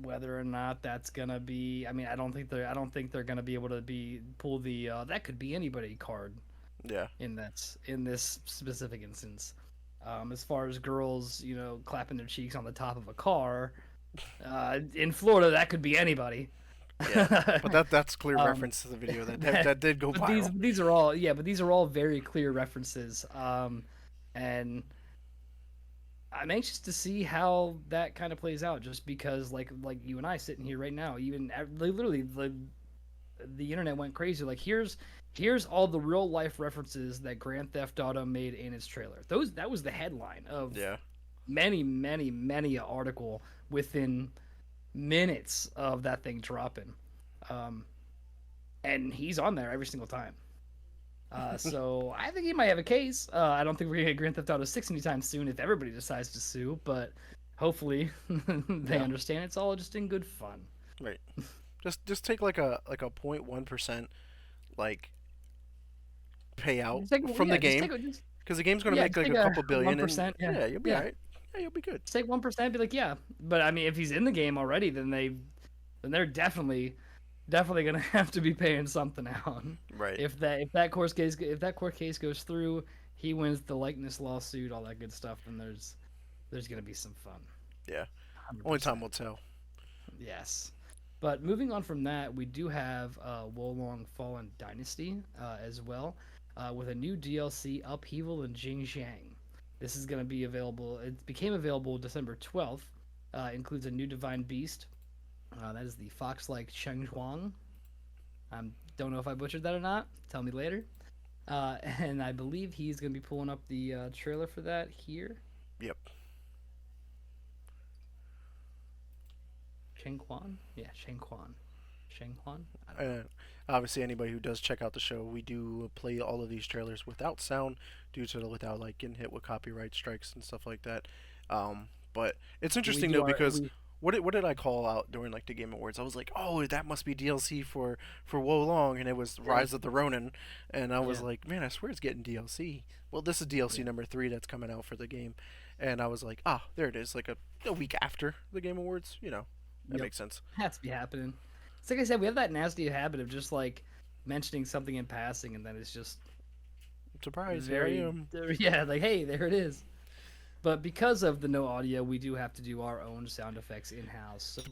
Whether or not that's gonna be, I mean, I don't think they're gonna be able to be pull the that could be anybody card Yeah. in this specific instance. As far as girls, clapping their cheeks on the top of a car, in Florida, that could be anybody. Yeah. But that's clear um, reference to the video that did go but viral. these are all yeah, but these are all very clear references. And I'm anxious to see how that kind of plays out, just because like you and I sitting here right now, even literally the internet went crazy. Like here's all the real life references that Grand Theft Auto made in its trailer. Those that was the headline of Yeah. many a article within minutes of that thing dropping. Um, and he's on there every single time. So I think he might have a case. I don't think we're gonna get Grand Theft Auto 6 anytime soon if everybody decides to sue, but hopefully they Yeah. understand it's all just in good fun. Right. Just take like a 0.1% like payout Just take, from the game just because the game's gonna yeah, make just like take a a couple one billion and percent. Yeah, yeah, you'll be yeah. alright. Yeah, you'll be good. Just take 1%. Be like, yeah. But I mean, if he's in the game already, then they're definitely gonna have to be paying something out. Right. If that court case goes through, he wins the likeness lawsuit, all that good stuff, then there's gonna be some fun. Yeah. Only time 100%. will tell. Yes. But moving on from that, we do have Wolong Fallen Dynasty as well, with a new DLC, Upheaval in Xinjiang. This is going to be available. It became available December 12th. Includes a new divine beast. That is the fox-like Cheng Huang. I don't know if I butchered that or not. Tell me later. And I believe he's going to be pulling up the trailer for that here. Yep. Cheng Huan? Yeah, Cheng Huan. Cheng Huan? I don't know. And obviously, anybody who does check out the show, we do play all of these trailers without sound due to without like getting hit with copyright strikes and stuff like that. But it's We interesting do though our because we what did I call out during like the Game Awards? I was like, oh, that must be DLC for Wo Long, and it was yeah Rise of the Ronin, and I was yeah like, man, I swear it's getting DLC. Well, this is DLC yeah. number 3 that's coming out for the game, and I was like, ah, there it is, like a week after the Game Awards. That Yep. makes sense. Has to be happening. It's like I said, we have that nasty habit of just like mentioning something in passing, and then it's just Surprise! Here I very, am. yeah, like hey, there it is. But because of the no audio, we do have to do our own sound effects in house. So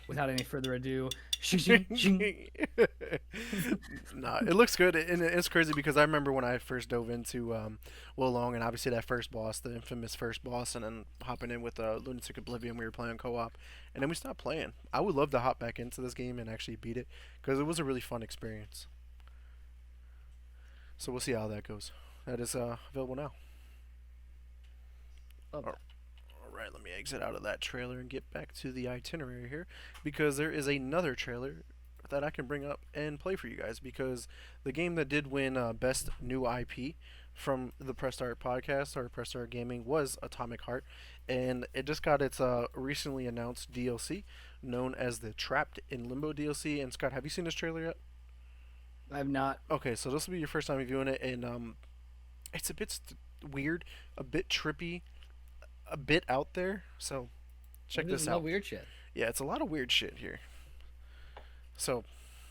without any further ado, shing, shing, shing. Nah, it looks good, and it's crazy because I remember when I first dove into Long, and obviously that first boss, the infamous first boss, and then hopping in with Lunatic Oblivion, we were playing co-op, and then we stopped playing. I would love to hop back into this game and actually beat it because it was a really fun experience. So we'll see how that goes. That is available now. Love All that. right, let me exit out of that trailer and get back to the itinerary here because there is another trailer that I can bring up and play for you guys because the game that did win Best New IP from the Press Start podcast or Press Start Gaming was Atomic Heart, and it just got its recently announced DLC known as the Trapped in Limbo DLC. And Scott, have you seen this trailer yet? I've not. Okay, so this will be your first time reviewing it, and it's a bit weird, a bit trippy, a bit out there. So check There's this no out. weird shit. Yeah, it's a lot of weird shit here. So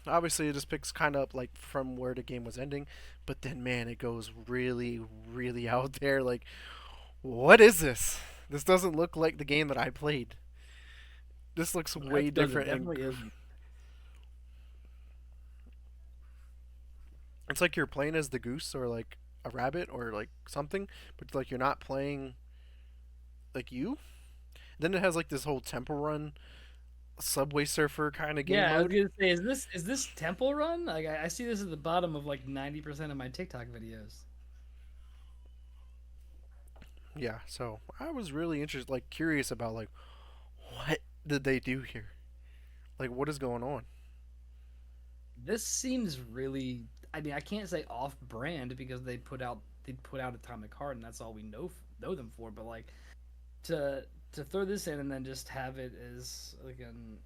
obviously it just picks kind of up like from where the game was ending, but then man, it goes really, really out there. Like, what is this? This doesn't look like the game that I played. This looks way That does, it different, and definitely isn't. it's like you're playing as the goose or like a rabbit or like something, but like you're not playing like you. Then it has like this whole temple run Subway Surfer kind of game Yeah, I was mode. gonna say, is this Temple Run? Like I see this at the bottom of like 90% of my TikTok videos. Yeah, so I was really interested, like curious about like what did they do here? Like what is going on? This seems really. I mean, I can't say off-brand because they put out Atomic Heart, and that's all we know them for. But like to throw this in and then just have it as like an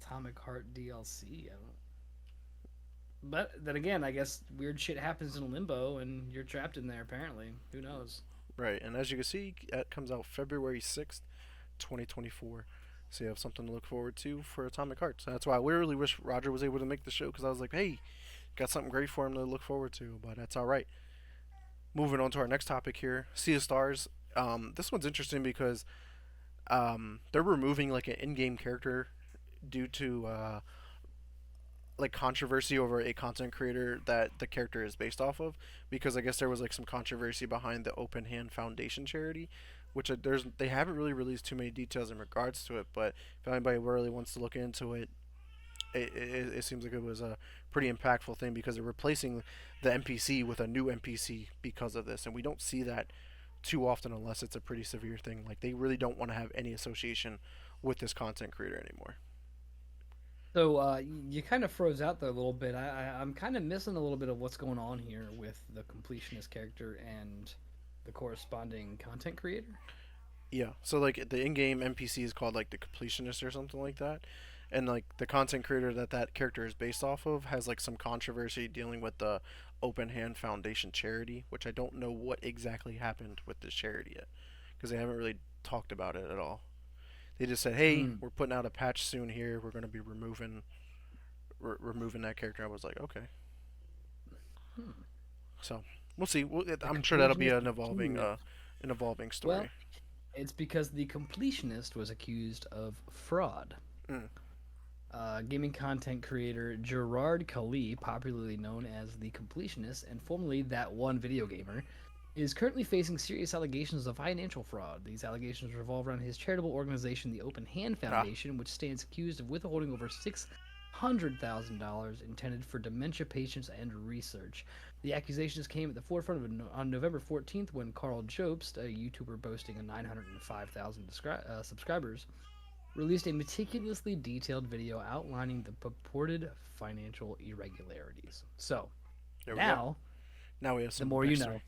Atomic Heart DLC. I don't. But then again, I guess weird shit happens in Limbo, and you're trapped in there. Apparently, who knows? Right, and as you can see, it comes out February 6th, 2024. So you have something to look forward to for Atomic Hearts. That's why I really wish Roger was able to make the show because I was like, hey, got something great for him to look forward to. But that's all right. Moving on to our next topic here, Sea of Stars. This one's interesting because they're removing like an in-game character due to like controversy over a content creator that the character is based off of, because I guess there was like some controversy behind the Open Hand Foundation charity, which they haven't really released too many details in regards to it. But if anybody really wants to look into it, it seems like it was a pretty impactful thing because they're replacing the NPC with a new NPC because of this, and we don't see that too often unless it's a pretty severe thing. Like they really don't want to have any association with this content creator anymore. So you kind of froze out there a little bit. I'm kind of missing a little bit of what's going on here with the completionist character and the corresponding content creator. Yeah, so like the in-game NPC is called like the completionist or something like that, and like the content creator that that character is based off of has like some controversy dealing with the Open Hand Foundation charity, which I don't know what exactly happened with this charity yet, because they haven't really talked about it at all. They just said, "Hey, Hmm. we're putting out a patch soon here. We're going to be removing that character." I was like, "Okay." Hmm. So we'll see. The I'm sure that'll be completionist team. an evolving Well, story. it's because the completionist was accused of fraud. Mm. Gaming content creator Gerard Kali, popularly known as the completionist and formerly that one video gamer, is currently facing serious allegations of financial fraud. These allegations revolve around his charitable organization, the Open Hand Ah, Foundation, which stands accused of withholding over $600,000 intended for dementia patients and research. The accusations came at the forefront on November 14th when Carl Jobst, a YouTuber boasting a 905,000 subscribers, released a meticulously detailed video outlining the purported financial irregularities. So, there we go. now, Now we have the some more you know.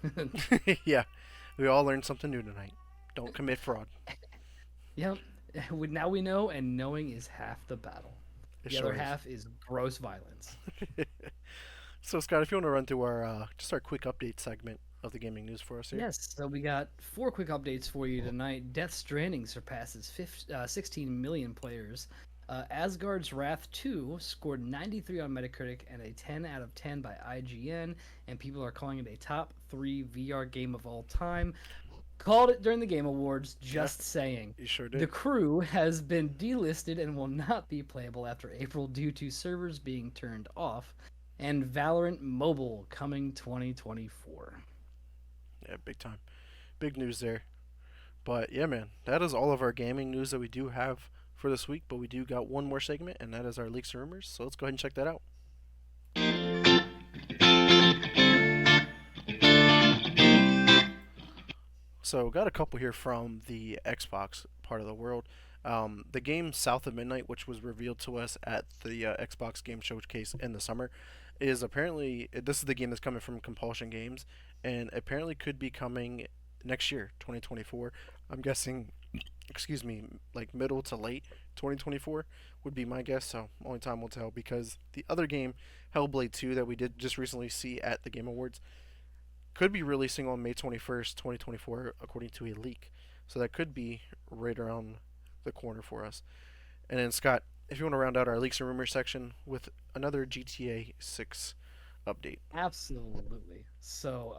backstory. Yeah, we all learned something new tonight. Don't commit fraud. Yep. Now we know, and knowing is half the battle. It The other sure is. half is gross violence. So Scott, if you want to run through our just our quick update segment of the gaming news for us here. Yes, so we got four quick updates for you tonight. Death Stranding surpasses 16 million players. Asgard's Wrath 2 scored 93 on Metacritic and a 10 out of 10 by IGN, and people are calling it a top 3 VR game of all time. Called it during the Game Awards, just saying. You sure The did. crew has been delisted and will not be playable after April due to servers being turned off, and Valorant Mobile coming 2024. Yeah, big time. Big news there. But yeah, man, that is all of our gaming news that we do have for this week. But we do got one more segment, and that is our leaks and rumors. So let's go ahead and check that out. So got a couple here from the Xbox part of the world. The game South of Midnight, which was revealed to us at the Xbox Game Showcase in the summer, is apparently this is the game that's coming from Compulsion Games, and apparently could be coming next year, 2024. I'm guessing, excuse me, like middle to late 2024 would be my guess. So only time will tell because the other game, Hellblade 2, that we did just recently see at the Game Awards, could be releasing on May 21st, 2024, according to a leak. So that could be right around the corner for us. And then, Scott, if you want to round out our leaks and rumors section with another GTA 6 update. Absolutely. So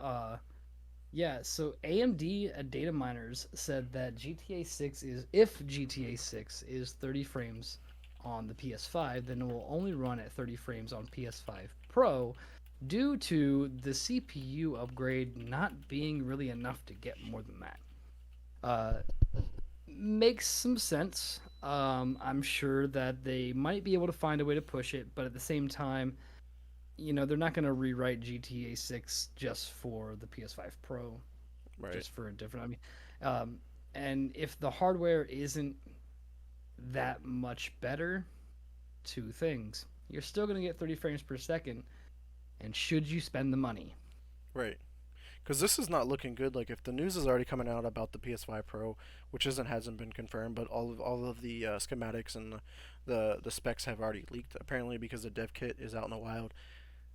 AMD data miners said that GTA 6 is if GTA 6 is 30 frames on the PS5, then it will only run at 30 frames on PS5 Pro due to the CPU upgrade not being really enough to get more than that. Uh, Makes some sense. I'm sure that they might be able to find a way to push it, but at the same time, they're not going to rewrite GTA 6 just for the PS5 Pro, Right. just for a different. I mean, um, and if the hardware isn't that much better, two things: you're still going to get 30 frames per second, and should you spend the money? Right. Because this is not looking good. Like if the news is already coming out about the PS5 Pro, which isn't hasn't been confirmed, but all of the schematics and the specs have already leaked apparently because the dev kit is out in the wild,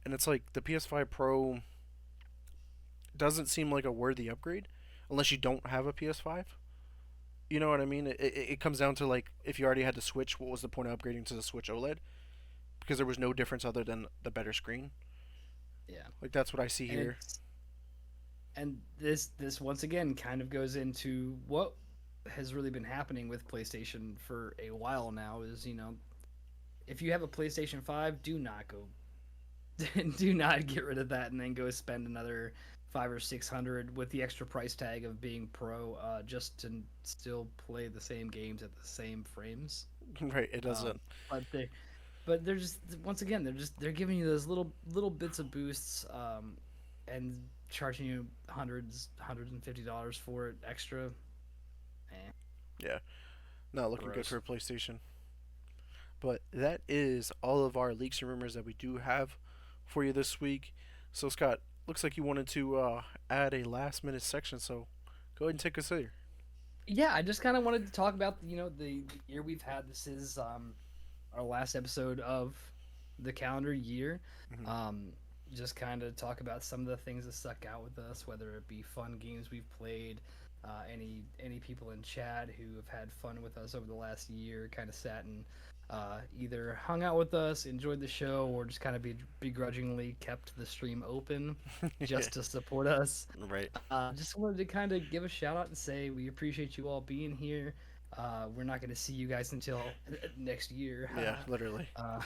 and it's like the PS5 Pro doesn't seem like a worthy upgrade unless you don't have a PS5. You know what I mean? It comes down to like if you already had the Switch, what was the point of upgrading to the Switch OLED? Because there was no difference other than the better screen. Yeah, Like that's what I see and here. this once again kind of goes into what has really been happening with PlayStation for a while now. Is if you have a PlayStation 5, do not go do not get rid of that and then go spend another 5 or 600 with the extra price tag of being pro, just to still play the same games at the same frames. Right, it Um, doesn't. but they're just once again they're giving you those little bits of boosts, and charging you $150 for it extra. Eh, Yeah, not looking good gross. for PlayStation. But that is all of our leaks and rumors that we do have for you this week. So Scott, looks like you wanted to add a last minute section. So go ahead and take us there. Yeah, I just kind of wanted to talk about the year we've had. This is our last episode of the calendar year. Hmm. Um, just kind of talk about some of the things that stuck out with us, whether it be fun games we've played, any people in chat who have had fun with us over the last year, kind of sat and either hung out with us, enjoyed the show, or just kind of begrudgingly kept the stream open Yeah, just to support us. right. Just wanted to kind of give a shout out and say we appreciate you all being here. We're not going to see you guys until next year. Yeah, literally. uh,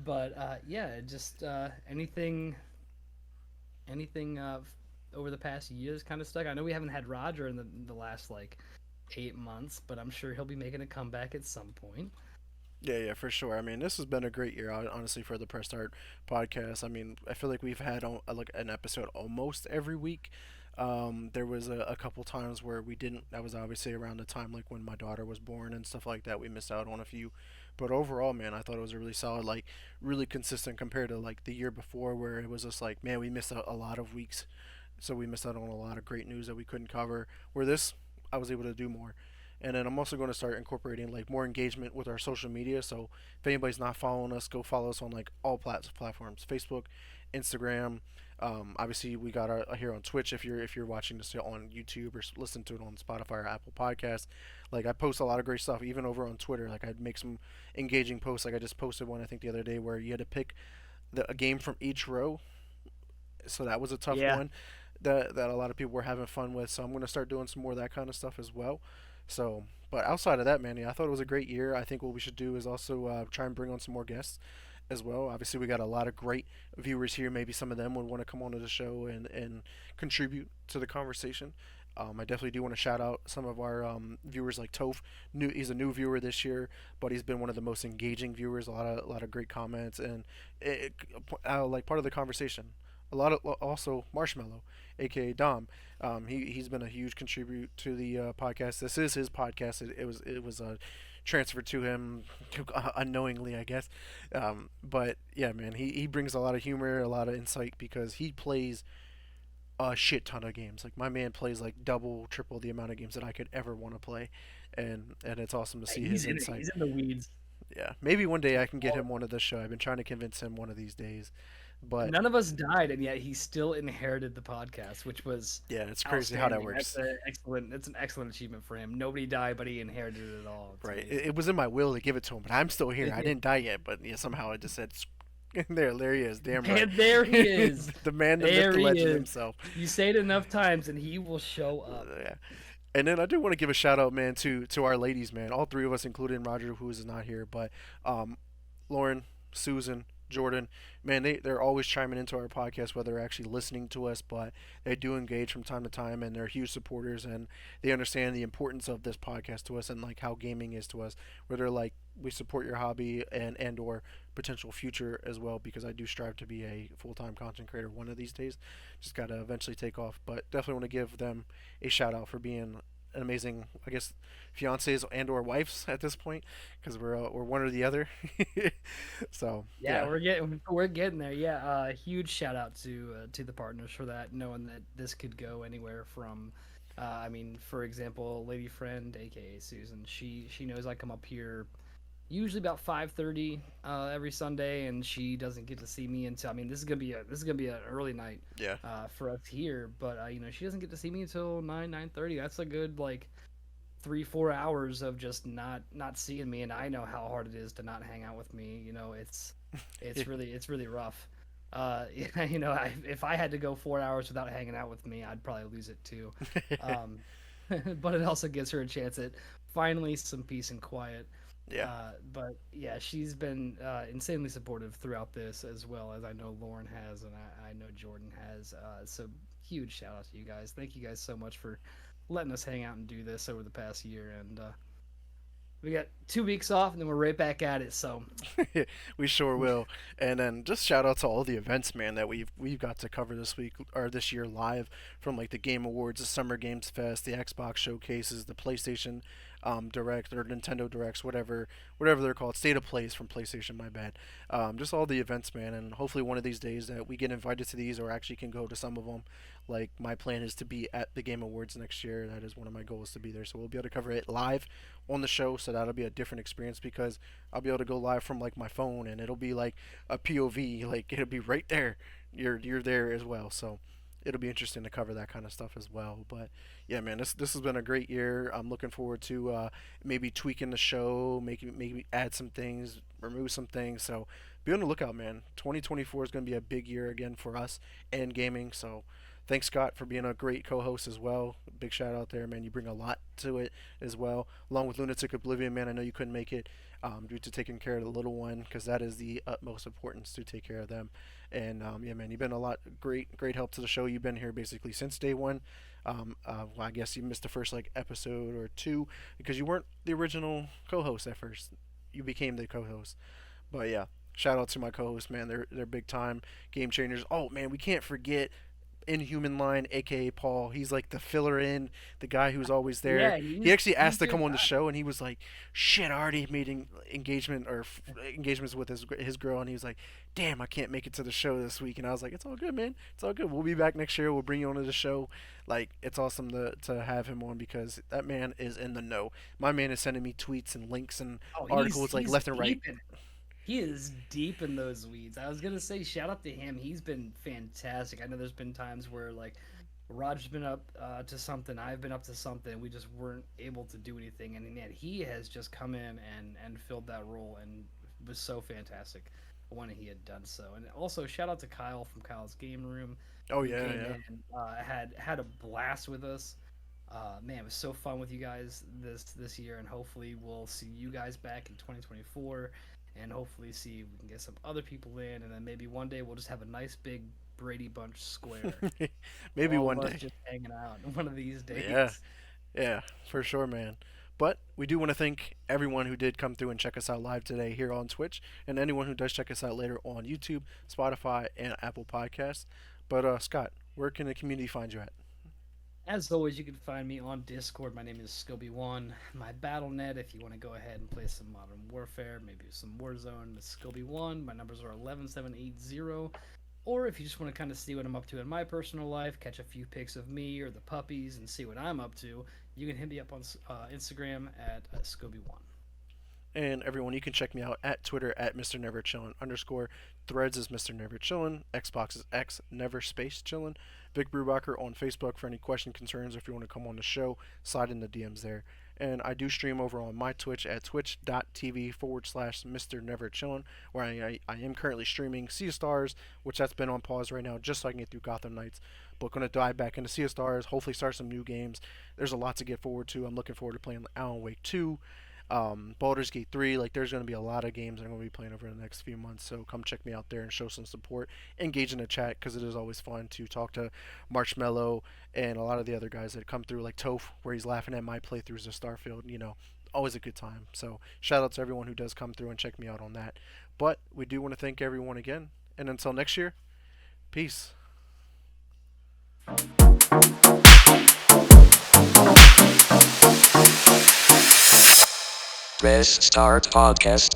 but yeah, just anything over the past years kind of stuck. I know we haven't had Roger in the last like 8 months, but I'm sure he'll be making a comeback at some point. Yeah, yeah, for sure. I mean, this has been a great year, honestly, for the Press Start podcast. I mean, I feel like we've had like an episode almost every week. There was a couple times where we didn't. That was obviously around the time like when my daughter was born and stuff like that. We missed out on a few, but overall, man, I thought it was a really solid, like really consistent compared to like the year before, where it was just like, man, we missed out a lot of weeks, so we missed out on a lot of great news that we couldn't cover. Where this, I was able to do more. And then I'm also going to start incorporating like more engagement with our social media. So if anybody's not following us, go follow us on like all platforms: Facebook, Instagram. Obviously, we got our here on Twitch. If you're watching this on YouTube or listen to it on Spotify or Apple Podcasts, like I post a lot of great stuff. Even over on Twitter, like I make some engaging posts. Like I just posted one I think the other day where you had to pick a game from each row. So that was a tough Yeah. one that a lot of people were having fun with. So I'm going to start doing some more of that kind of stuff as well. So, but outside of that, man, yeah, I thought it was a great year. I think what we should do is also try and bring on some more guests as well. Obviously, we got a lot of great viewers here. Maybe some of them would want to come onto the show and contribute to the conversation. I definitely do want to shout out some of our viewers like Toph. He's a new viewer this year, but he's been one of the most engaging viewers. A lot of great comments and like part of the conversation a lot of also Marshmallow, aka Dom. He's been a huge contribute to the podcast. This is his podcast. It was transferred to him unknowingly, I guess. But yeah, man, he brings a lot of humor, a lot of insight because he plays a shit ton of games. Like my man plays like double, triple the amount of games that I could ever want to play, and it's awesome to see He's his in it. insight. He's in the weeds. Yeah, maybe one day I can get him one of this show. I've been trying to convince him one of these days, but None of us died, and yet he still inherited the podcast, which was yeah, it's crazy how that outstanding. That's works. an excellent. That's an excellent achievement for him. Nobody died, but he inherited it all. It's Right. amazing. It was in my will to give it to him, but I'm still here. I didn't die yet, but yeah, somehow I just said, there he is. Damn right. And there he is. The man, the myth, There the he legend is. himself. You say it enough times, and he will show up. Yeah. And then I do want to give a shout out, man, to our ladies, man. All three of us, including Roger, who is not here, but um, Lauren, Susan, Jordan, man, they're always chiming into our podcast, whether they're actually listening to us, but they do engage from time to time, and they're huge supporters, and they understand the importance of this podcast to us and like how gaming is to us. Where they're like, we support your hobby and or potential future as well, because I do strive to be a full time content creator one of these days. Just gotta eventually take off, but definitely want to give them a shout out for being an amazing, I guess, fiancés and or wives at this point, because we're one or the other. So Yeah, yeah, we're getting there. Yeah, huge shout out to the partners for that, knowing that this could go anywhere from, I mean, for example, lady friend, aka Susan, she knows I come up here usually about 5:30 every Sunday, and she doesn't get to see me until, I mean, this is gonna be an early night yeah. for us here, but she doesn't get to see me until 9:30. That's a good like 3-4 hours of just not seeing me, and I know how hard it is to not hang out with me. It's really rough. If I had to go 4 hours without hanging out with me, I'd probably lose it too. Um, but it also gives her a chance at finally some peace and quiet. Yeah. But yeah, she's been insanely supportive throughout this, as well as I know Lauren has, and I know Jordan has. So huge shout out to you guys. Thank you guys so much for letting us hang out and do this over the past year. And we got 2 weeks off, and then we're right back at it. So We sure will. And then just shout out to all the events, man, that we've got to cover this week or this year live, from like the Game Awards, the Summer Games Fest, the Xbox showcases, the PlayStation Direct or Nintendo Directs, whatever they're called, State of Plays from PlayStation. My bad. Just all the events, man, and hopefully one of these days that we get invited to these or actually can go to some of them. Like my plan is to be at the Game Awards next year. That is one of my goals, to be there. So we'll be able to cover it live on the show. So that'll be a different experience because I'll be able to go live from like my phone, and it'll be like a POV. Like it'll be right there. You're there as well. So it'll be interesting to cover that kind of stuff as well. But yeah, man, this has been a great year. I'm looking forward to maybe tweaking the show, maybe add some things, remove some things. So be on the lookout, man. 2024 is going to be a big year again for us and gaming. So thanks, Scott, for being a great co-host as well. Big shout out there, man. You bring a lot to it as well, along with Lunatic Oblivion, man. I know you couldn't make it due to taking care of the little one, because that is the utmost importance to take care of them. And yeah, man, you've been a lot great help to the show. You've been here basically since day one. Well, I guess you missed the first like episode or two because you weren't the original co-host at first. You became the co-host. But yeah, shout out to my co-hosts, man. They're big time game changers. Oh man, we can't forget Inhuman Line, aka Paul. He's like the filler in, the guy who's always there. yeah, He actually he's asked to good come on the guy. show, and he was like, "Shit, I already made engagement or engagements with his girl," and he was like, "Damn, I can't make it to the show this week." And I was like, "It's all good, man. It's all good. We'll be back next year. We'll bring you onto the show." Like, it's awesome to have him on because that man is in the know. My man is sending me tweets and links and Oh, articles like he's left and right. deep in it. He is deep in those weeds. I was gonna say shout out to him. He's been fantastic. I know there's been times where like Roger's been up to something, I've been up to something. We just weren't able to do anything, and man, he has just come in and filled that role and was so fantastic when he had done so. And also shout out to Kyle from Kyle's Game Room, Oh who yeah, came yeah. in, had a blast with us. Man, it was so fun with you guys this year, and hopefully we'll see you guys back in 2024, and hopefully see if we can get some other people in, and then maybe one day we'll just have a nice big Brady Bunch square. Maybe All one of us day. just hanging out one of these Yeah. days. Yeah, for sure, man. But we do want to thank everyone who did come through and check us out live today here on Twitch, and anyone who does check us out later on YouTube, Spotify, and Apple Podcasts. But Scott, where can the community find you at? As always, you can find me on Discord. My name is Scoby1. My BattleNet, if you want to go ahead and play some Modern Warfare, maybe some Warzone, it's Scoby1. My numbers are 11780. Or if you just want to kind of see what I'm up to in my personal life, catch a few pics of me or the puppies and see what I'm up to, you can hit me up on Instagram at Scoby1. And everyone, you can check me out at Twitter at Mr. Never Chillin underscore. Threads is Mr. Never Chillin. Xbox is X Never Space Chillin. Vic Brubacher on Facebook for any question, concerns, or if you want to come on the show, slide in the DMs there. And I do stream over on my Twitch at twitch.tv/ Mr. Never Chillin, where I am currently streaming Sea of Stars, which that's been on pause right now just so I can get through Gotham Knights. But going to dive back into Sea of Stars, hopefully start some new games. There's a lot to get forward to. I'm looking forward to playing Alan Wake 2, Baldur's Gate 3. Like, there's going to be a lot of games I'm going to be playing over the next few months. So come check me out there and show some support. Engage in the chat because it is always fun to talk to Marshmello and a lot of the other guys that come through, like Toph, where he's laughing at my playthroughs of Starfield. Always a good time. So shout out to everyone who does come through and check me out on that. But we do want to thank everyone again. And until next year, peace. Restart Podcast.